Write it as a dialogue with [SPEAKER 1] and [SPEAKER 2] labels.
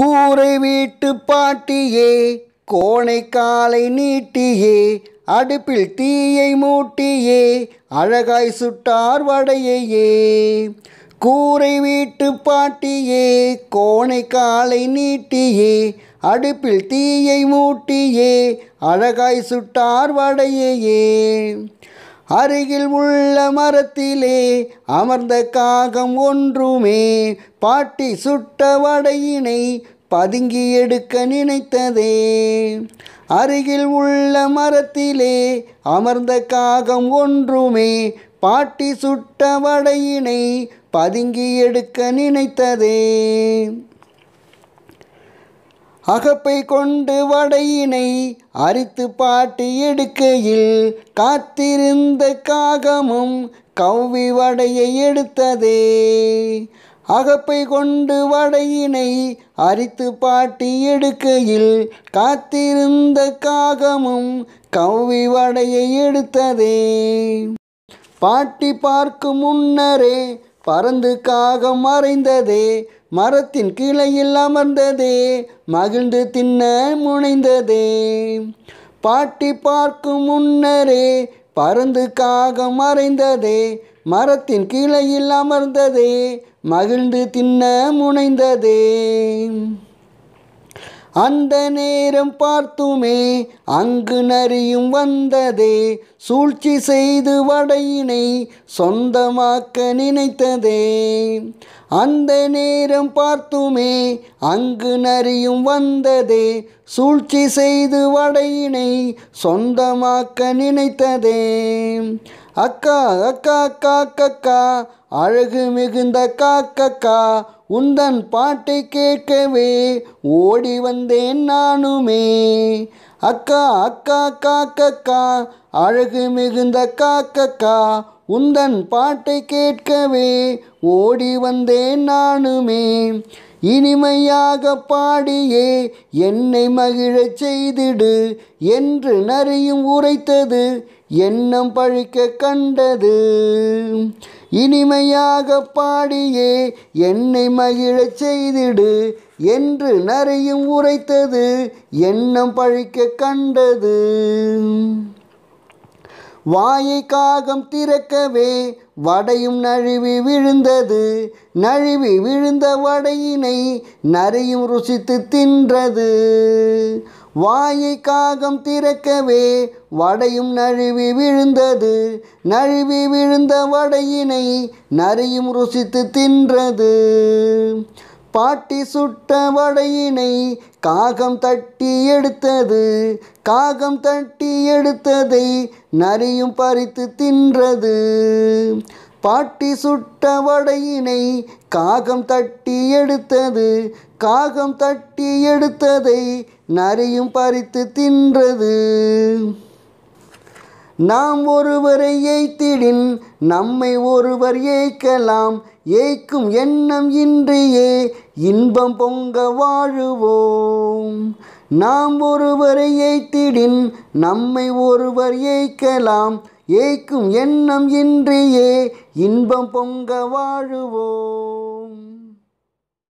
[SPEAKER 1] கூரை வீட்டு பாட்டியே, கோணைக்காலை நீட்டியே, அடுப்பில் தீயை மூட்டியே, அழகாய் சுட்டார் வடையையே. கூரை வீட்டு பாட்டியே, கோணைக்காலை நீட்டியே, அடுப்பில் தீயை மூட்டியே, அழகாய் சுட்டார் வடையையே. அருகில் உள்ள மரத்திலே அமர்ந்த காகம் ஒன்றுமே, பாட்டி சுட்ட வடையினை பதுங்கி எடுக்க நினைத்ததே. அருகில் உள்ள மரத்திலே அமர்ந்த காகம் ஒன்றுமே, பாட்டி சுட்ட வடையினை பதுங்கி எடுக்க நினைத்ததே. அகப்பை கொண்டு வடையினை அரித்து பாட்டி எடுக்கையில், காத்திருந்த காகமும் கவ்வி வடையை எடுத்ததே. அகப்பை கொண்டு வடையினை அரித்து பாட்டி எடுக்கையில், காத்திருந்த காகமும் கவ்வி வடையை எடுத்ததே. பாட்டி பார்க்கும் முன்னரே பறந்து காகம் மறைந்ததே, மரத்தின் கிளையில் அமர்ந்ததே, மகிழ்ந்து தின்ன முனைந்ததே. பாட்டி பார்க்கும் முன்னரே பறந்து காகம் மறைந்ததே, மரத்தின் கிளையில் அமர்ந்ததே, மகிழ்ந்து தின்ன முனைந்ததே. அந்த நேரம் பார்த்துமே அங்கு நரியும் வந்ததே, சூழ்ச்சி செய்து வடையினை சொந்தமாக்க நினைத்ததே. அந்த நேரம் பார்த்துமே அங்கு நரியும் வந்ததே, சூழ்ச்சி செய்து வடையினை சொந்தமாக்க நினைத்ததே. அக்கா அக்கா காக்கக்கா, அழகு மிகுந்த காக்கக்கா, உந்தன் பாட்டை கேட்கவே ஓடி வந்தேன் நானுமே. அக்கா அக்கா காக்கக்கா, அழகு மிகுந்த காக்கக்கா, உந்தன் பாட்டை கேட்கவே ஓடி வந்தேன் நானுமே. இனிமையாக பாடியே என்னை மகிழச் செய்திடு என்று நரியும் உரைத்தது, எண்ணம் பழிக்க கண்டது. இனிமையாக பாடியே என்னை மகிழச் செய்திடு என்று நரியும் உரைத்தது, எண்ணம் பழிக்க கண்டது. வாயை காகம் திறக்கவே வடையும் நழுவி விழுந்தது, நழுவி விழுந்த வடையினை நரியும் ருசித்து தின்றது. வாயை காகம் திறக்கவே வடையும் நழுவி விழுந்தது, நழுவி விழுந்த வடையினை நரியும் ருசித்து தின்றது. பாட்டி சுட்ட வடையினை காகம் தட்டி எடுத்தது, காகம் தட்டி எடுத்ததை நரியும் பறித்து தின்றது. பாட்டி சுட்ட வடையினை காகம் தட்டி எடுத்தது, காகம் தட்டி எடுத்ததை நரியும் பறித்து தின்றது. நாம் ஒருவரை ஏய்த்திடின் நம்மை ஒருவர் ஏய்க்கலாம், ஏய்க்கும் எண்ணம் இன்றியே இன்பம் பொங்க வாழுவோம். நாம் ஒருவரை ஏய்த்திடின் நம்மை ஒருவர் ஏய்க்கலாம், ஏய்க்கும் எண்ணம் இன்றியே இன்பம் பொங்க வாழுவோம்.